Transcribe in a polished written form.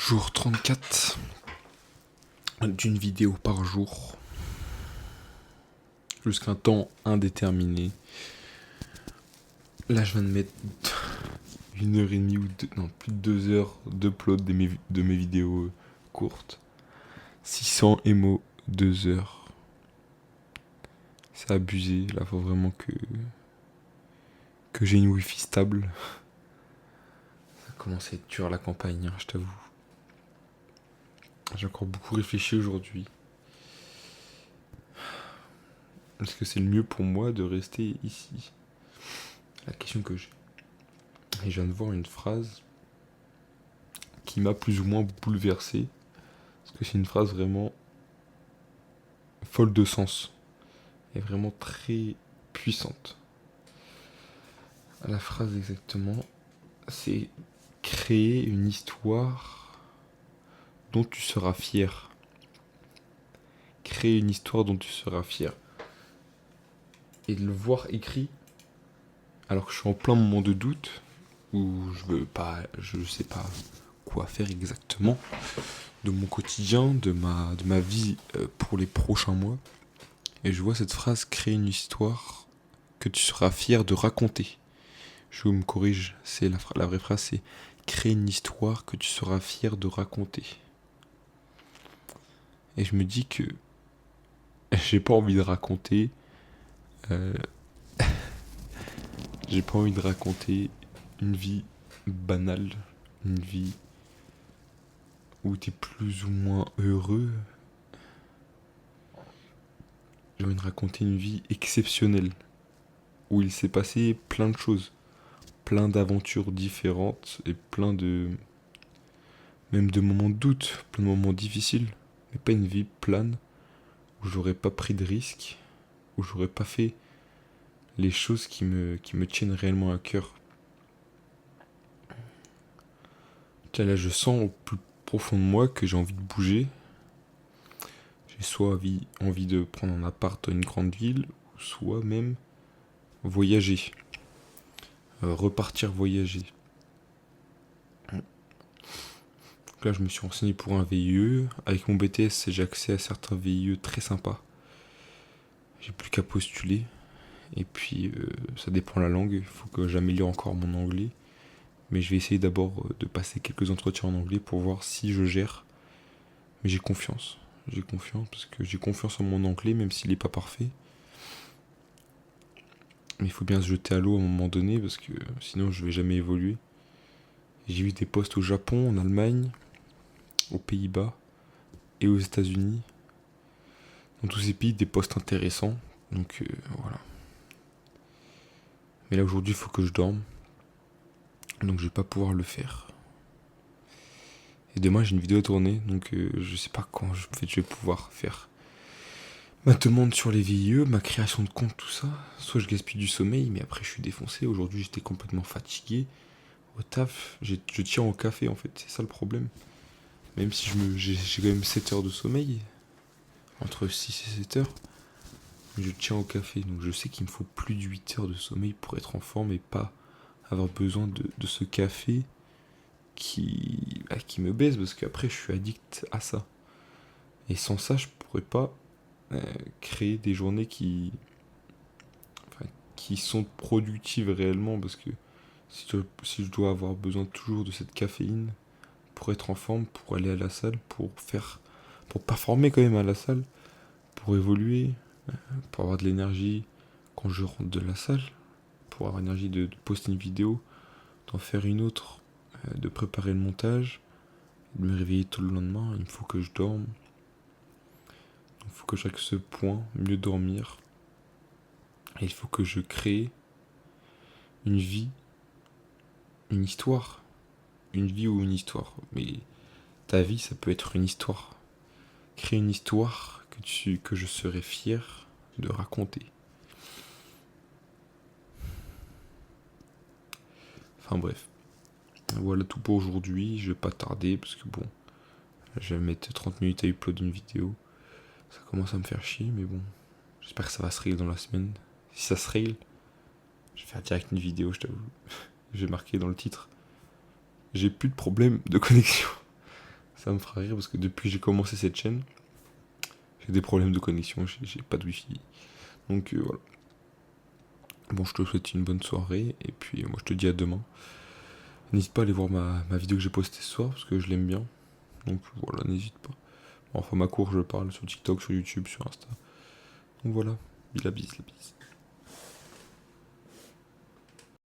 Jour 34 d'une vidéo par jour jusqu'à un temps indéterminé. Là, je viens de mettre 1 heure et demie ou non, plus de 2 heures d'upload de mes vidéos courtes. 600 émo, 2 heures. C'est abusé. Là, faut vraiment que j'ai une wifi stable. Ça commence à être dur la campagne, je t'avoue. J'ai encore beaucoup réfléchi aujourd'hui. Est-ce que c'est le mieux pour moi de rester ici? La question que j'ai. Et je viens de voir une phrase qui m'a plus ou moins bouleversé. Parce que c'est une phrase vraiment folle de sens. Et vraiment très puissante. La phrase exactement, c'est créer une histoire dont tu seras fier. Créer une histoire dont tu seras fier. Et de le voir écrit, alors que je suis en plein moment de doute, où je sais pas quoi faire exactement de mon quotidien, de ma vie pour les prochains mois. Et je vois cette phrase, créer une histoire que tu seras fier de raconter. Je me corrige, c'est la vraie phrase, c'est créer une histoire que tu seras fier de raconter. Et je me dis que j'ai pas envie de raconter. euh, j'ai pas envie de raconter une vie banale, une vie où t'es plus ou moins heureux. J'ai envie de raconter une vie exceptionnelle, où il s'est passé plein de choses, plein d'aventures différentes et même de moments de doute, plein de moments difficiles, mais pas une vie plane où j'aurais pas pris de risques, où j'aurais pas fait les choses qui me tiennent réellement à cœur. Tiens, là, je sens au plus profond de moi que j'ai envie de bouger. J'ai soit envie de prendre un appart dans une grande ville, soit même voyager. Repartir voyager. Donc là, je me suis renseigné pour un VIE. Avec mon BTS, j'ai accès à certains VIE très sympas. J'ai plus qu'à postuler. Et puis, ça dépend de la langue. Il faut que j'améliore encore mon anglais. Mais je vais essayer d'abord de passer quelques entretiens en anglais pour voir si je gère. Mais j'ai confiance. J'ai confiance parce que j'ai confiance en mon anglais, même s'il n'est pas parfait. Mais il faut bien se jeter à l'eau à un moment donné parce que sinon je vais jamais évoluer. J'ai eu des postes au Japon, en Allemagne, aux Pays-Bas et aux États-Unis. Dans tous ces pays, des postes intéressants. Donc voilà. Mais là aujourd'hui, il faut que je dorme. Donc je vais pas pouvoir le faire. Et demain, j'ai une vidéo à tourner. Donc je sais pas quand je vais pouvoir faire ma demande sur les VIE, ma création de compte, tout ça. Soit je gaspille du sommeil, mais après je suis défoncé. Aujourd'hui, j'étais complètement fatigué. Au taf, je tiens au café en fait. C'est ça le problème. Même si j'ai quand même 7 heures de sommeil. Entre 6 et 7 heures. Je tiens au café, donc je sais qu'il me faut plus de 8 heures de sommeil pour être en forme et pas avoir besoin de ce café qui me baisse parce qu'après je suis addict à ça. Et sans ça, je pourrais pas créer des journées qui sont productives réellement parce que si je dois avoir besoin toujours de cette caféine pour être en forme, pour aller à la salle, pour performer quand même à la salle, pour évoluer, pour avoir de l'énergie quand je rentre de la salle, pour avoir l'énergie de poster une vidéo, d'en faire une autre, de préparer le montage, de me réveiller tout le lendemain. Il faut que je dorme. Il faut que j'aille ce point, mieux dormir. Et il faut que je crée une vie, une histoire. Une vie ou une histoire. Mais ta vie, ça peut être une histoire. Créer une histoire que je serais fier de raconter. Enfin bref. Voilà tout pour aujourd'hui. Je vais pas tarder parce que bon, je vais mettre 30 minutes à upload une vidéo. Ça commence à me faire chier, mais bon. J'espère que ça va se régler dans la semaine. Si ça se règle, je vais faire direct une vidéo, je t'avoue. Je vais marquer dans le titre. J'ai plus de problème de connexion. Ça me fera rire parce que depuis que j'ai commencé cette chaîne, j'ai des problèmes de connexion, j'ai pas de wifi. Donc voilà. Bon, je te souhaite une bonne soirée et puis moi je te dis à demain. N'hésite pas à aller voir ma vidéo que j'ai postée ce soir parce que je l'aime bien. Donc voilà, n'hésite pas. Enfin, ma cour, je parle sur TikTok, sur YouTube, sur Insta. Donc voilà, la bise, la bise.